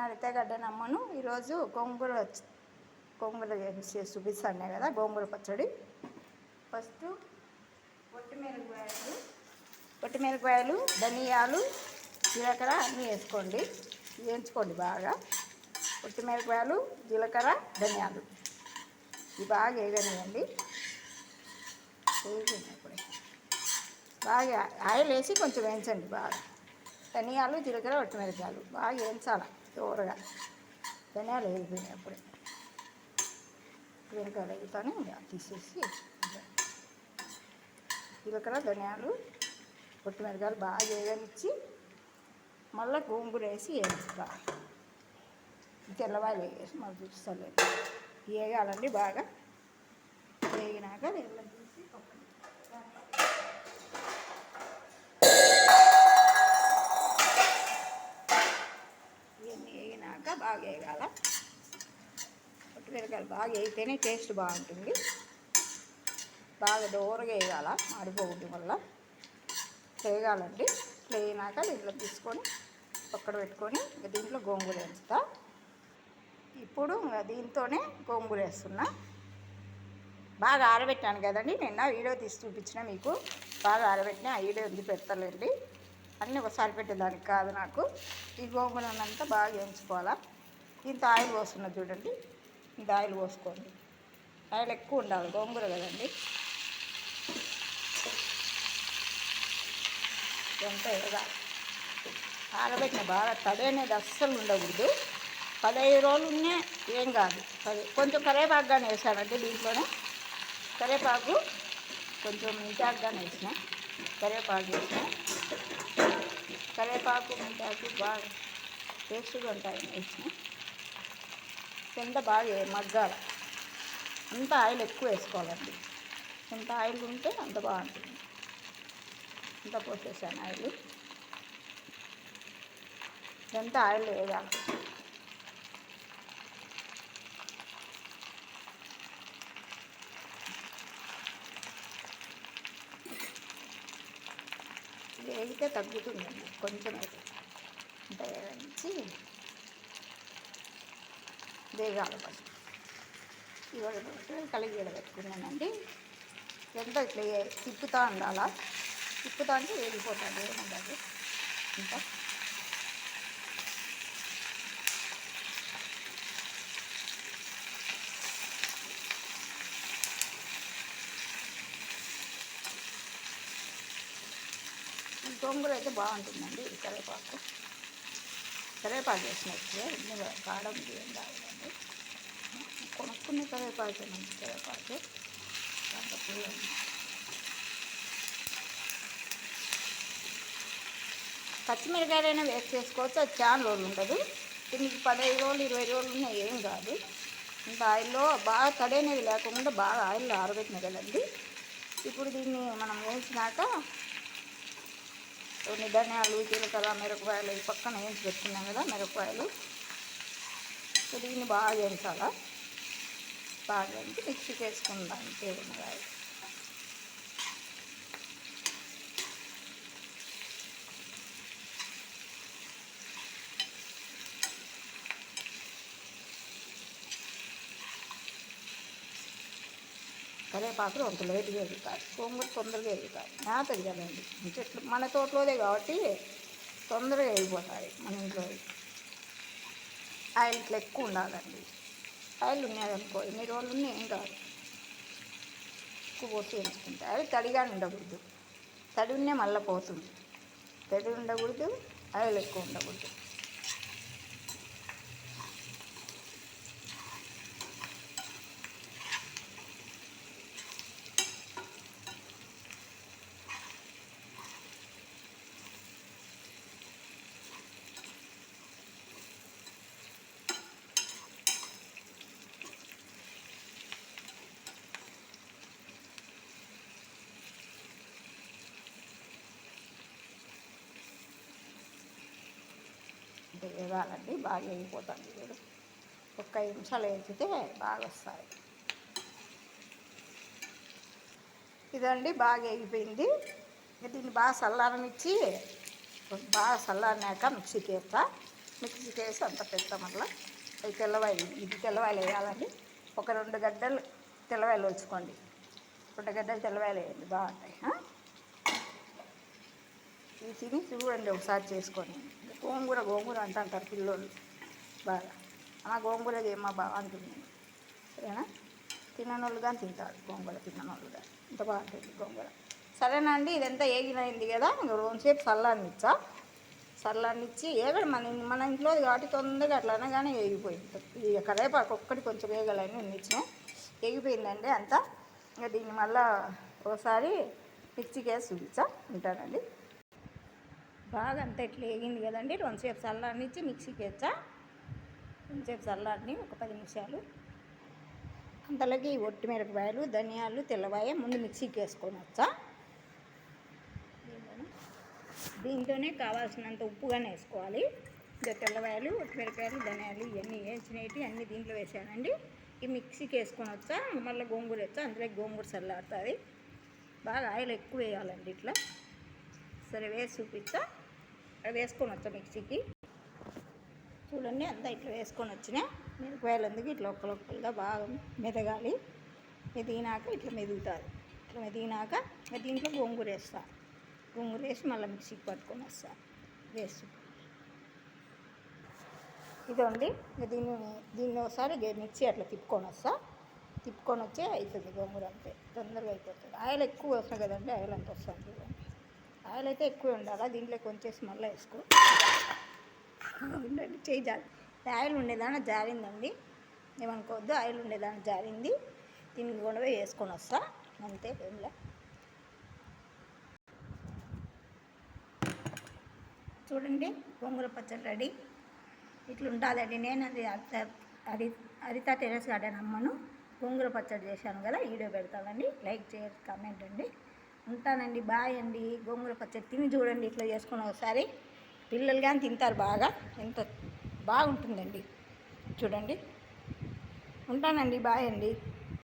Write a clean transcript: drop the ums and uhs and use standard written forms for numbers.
అరితేగడ్డనమ్మను ఈరోజు గోంగూర చేసి చూపిస్తాను కదా. గోంగూర పచ్చడి. ఫస్ట్ పొట్టిమిరపకాయలు, ధనియాలు, జీలకర్ర అన్నీ వేసుకోండి, వేయించుకోండి బాగా. పొట్టిమిరపకాయలు, జీలకర్ర, ధనియాలు ఇవి బాగా వేగనివ్వండి. వేగినప్పుడే బాగా ఆయిల్ వేసి కొంచెం వేయించండి బాగా. ధనియాలు, జీలకర్ర, పొట్టిమిరపకాయలు బాగా వేయించాలి దూరగా. ధనియాలు వేగిపోయినాయి అప్పుడే. మిరపకాయలు వేగుతానే తీసేసి జీలకర్ర, ధనియాలు, పొట్టిమిరపకాయలు బాగా వేగనిచ్చి మళ్ళీ గోంగూర వేసి వేయించుతా. తెల్లవాయలు వేసి మళ్ళీ చూపిస్తాను. వేగాలండి బాగా. వేగినాక నీళ్ళు తీసి ఇవన్నీ వేగినాక బాగా వేగాల. పొట్టిమిరపకాయలు బాగా వేగితేనే టేస్ట్ బాగుంటుంది. బాగా దూరగా వేయాల, మాడిపోవడం వల్ల. వేగాలండి. వేగినాక నీళ్ళు తీసుకొని పక్కన పెట్టుకొని దీంట్లో గోంగూర వేస్తా. ఇప్పుడు దీంతోనే గోంగూర వేస్తున్నా. బాగా ఆరబెట్టాను కదండి, నిన్న వీడియో తీసి చూపించిన మీకు. బాగా ఆరబెట్టిన ఆ వీడియో ఎందుకు పెడతలేండి. అన్నీ ఒకసారి పెట్టేదానికి కాదు నాకు. ఈ గోంగూరనంతా బాగా వేయించుకోవాలా. ఇంత ఆయిల్ పోస్తున్నా చూడండి. ఇంత ఆయిల్ పోసుకోండి. ఆయిల్ ఎక్కువ ఉండాలి, గోంగూర కదండి. ఎంత వేగాలి. ఆరబెట్టిన బాగా తడి అనేది అస్సలు ఉండకూడదు. 15 రోజులునే ఏం కాదు. కొంచెం కరివేపాకుగానే వేసానంటే దీంట్లోనే. కరివేపాకు కొంచెం మింటాకుగానే వేసిన. కరివేపాకు వేసిన. కరివేపాకు మింటాకు బాగా టేస్ట్గా ఉంటాయని వేసిన. ఎంత బాగా మగ్గాలి. అంత ఆయిల్ ఎక్కువ వేసుకోవాలండి. ఎంత ఆయిల్ ఉంటే అంత బాగుంటుంది. అంత పోసేసాను ఆయిల్. ఎంత ఆయిల్ వేయాలి. వేగితే తగ్గుతుందండి కొంచెం. అయితే అంత వేయించి వేగాలి ఫస్ట్. ఇవాళ కలిగి పెట్టుకున్నానండి. ఎంత ఇట్లా తిప్పుతూ ఉండాలా. తిప్పుతా అంటే వేగిపోతుంది. ఏముండదు ఇంకా. ఈ గోంగూర అయితే బాగుంటుందండి. ఇది కరివేపాకు వేసినట్టుగా ఇన్ని కాడం ఏం కావాలండి. కొనుక్కునే కరివేపాకు మంచి కరివేపాకు. దాంట్లో పచ్చిమిరకాయలైనా వేస్ట్ చేసుకోవచ్చు. అది చాలా రోజులు ఉండదు. మీకు 15 రోజులు 20 రోజులు ఉన్నాయి, ఏం కాదు. ఇంత ఆయిల్లో బాగా తడి అనేది లేకుండా బాగా ఆయిల్లో ఆరబెట్టిన కదండి. ఇప్పుడు దీన్ని మనం వేయించినాక కొన్ని ధనియాలు, జీలకర్ర, మిరపకాయలు ఈ పక్కన వేయించి పెట్టుకున్నాం కదా మిరపకాయలు. దీన్ని బాగా వేయించాలా. బాగా వేయించి మిక్సీకి వేసుకుందాం. తేలినగా కరివేపాకులు అంత లేటుగా ఎగుతాయి. గోంగూర తొందరగా ఎగుతాయి. మేతది కదండి, చెట్లు మన తోటలోదే కాబట్టి తొందరగా ఎగిపోతాయి. మన ఇంట్లో ఆయిల్ ఇట్లా ఎక్కువ ఉండాలండి. ఆయిల్ ఉన్నాయనుకో ఎన్ని రోజులు ఉన్నాయి ఏం కాదు. ఎక్కువ పోసి వేసుకుంటే అది తడిగా ఉండకూడదు. తడి ఉన్నే మళ్ళీ పోతుంది. తడి ఉండకూడదు, ఆయిల్ ఎక్కువ ఉండకూడదు. అంటే వేగాలండి. బాగా వేగిపోతుంది. ఇప్పుడు ఒక 5 నిమిషాలు వేగితే బాగా వస్తాయి. ఇదండి బాగా వేగిపోయింది. దీన్ని బాగా చల్లారనిచ్చి బాగా చల్లారినాక మిక్సీకి వేస్తా. మిక్సీకి వేసి అంత పెడతాం అట్లా. అవి తెల్లవాయలు, ఇది తెల్లవాయలు వేయాలండి. ఒక 2 గడ్డలు తెల్లవాయలు వచ్చుకోండి, 2 గడ్డలు తెల్లవాయలు వేయండి, బాగుంటాయి. ఇవి తిని చూడండి ఒకసారి చేసుకొని. గోంగూర అంటారు పిల్లోళ్ళు బాగా, అమ్మ గోంగూర చేయమ్మా బాగుంటుంది, సరేనా? తిననోళ్ళు కానీ తింటారు గోంగూర, తిననోళ్ళు కానీ ఇంత బాగుంటుంది గోంగూర. సరేనా అండి, ఇదంతా ఏగినైంది కదా, ఇంకా రోజుసేపు చల్లారనిచ్చి ఏగడు మన ఇంట్లో కాబట్టి తొందరగా అట్లా అనగానే ఏగిపోయింది. ఈ కరేపాకు ఒక్కటి కొంచెం వేగాలని ఉండిచ్చిన, ఏగిపోయిందండి అంతా. ఇంకా దీన్ని మళ్ళీ ఒకసారి మిక్సీకి వేసి చూపించా, ఉంటానండి. బాగా అంతా ఇట్లా వేగింది కదండి, కొంచెంసేపు చల్లారనిచ్చి మిక్సీకి వేచ్చా. కొంచెంసేపు చల్లారని ఒక 10 నిమిషాలు. అంతలోకి ఒట్టిమిరపకాయలు, ధనియాలు, తెల్లవాయ ముందు మిక్సీకి వేసుకొని వచ్చా. దీంట్లోనే కావాల్సినంత ఉప్పుగానే వేసుకోవాలి. ఇంకా తెల్లవాయలు, ఒట్టిమిరపకాయలు, ధనియాలు ఇవన్నీ వేసినవి అన్నీ దీంట్లో వేసానండి. ఈ మిక్సీకి వేసుకొని వచ్చా. మళ్ళీ గోంగూర వేస్తా, అందులో గోంగూర చల్లారుతుంది. బాగా ఆయిల్ ఎక్కువ వేయాలండి ఇట్లా. సరే వేసి చూపిస్తా. అవి వేసుకొని వచ్చా మిక్సీకి. చూడండి అంతా ఇట్లా వేసుకొని వచ్చినా. మిరపకాయలు ఎందుకు ఇట్లా ఒక్కలొక్కలుగా బాగా మెదగాలి. మెదిగినాక ఇట్లా మెదుగుతుంది. ఇట్లా మెదిగినాక దీంట్లో గోంగూర వేస్తా. గోంగూర వేసి మళ్ళీ మిక్సీకి పట్టుకొని వస్తా వేసి. ఇదండి దీన్ని ఒకసారి మిక్సీ అట్లా తిప్పుకొని వస్తా. తిప్పుకొని వచ్చి అవుతుంది గోంగూర, అంతే తొందరగా అయిపోతుంది. ఆయిల్ ఎక్కువ వస్తుంది కదండి, ఆయిల్ అంత వస్తుంది చూడండి. ఆయిల్ అయితే ఎక్కువ ఉండాలి. దీంట్లో కొంచెం మళ్ళీ వేసుకో ఉండండి, చేయి జారి. ఆయిల్ ఉండేదాన్ని జారిందండి, ఏమనుకోవద్దు. ఆయిల్ ఉండేదాన్ని జారింది. దీనికి కూడా వేసుకొని వస్తా, అంతే. ఏంలా చూడండి, గోంగూర పచ్చడి రెడీ. ఇట్లా ఉంటుందండి. నేను అది హరిత టెర్రస్ గార్డెన్ అమ్మను గోంగూర పచ్చడి చేశాను కదా, వీడియో పెడతానండి. లైక్ చేయండి, కామెంట్ అండి. ఉంటానండి, బాయ్ అండి. గోంగూర పచ్చడి తిని చూడండి, ఇట్లా చేసుకుని ఒకసారి. పిల్లలు కానీ తింటారు బాగా, ఎంత బాగుంటుందండి చూడండి. ఉంటానండి, బాయ్ అండి.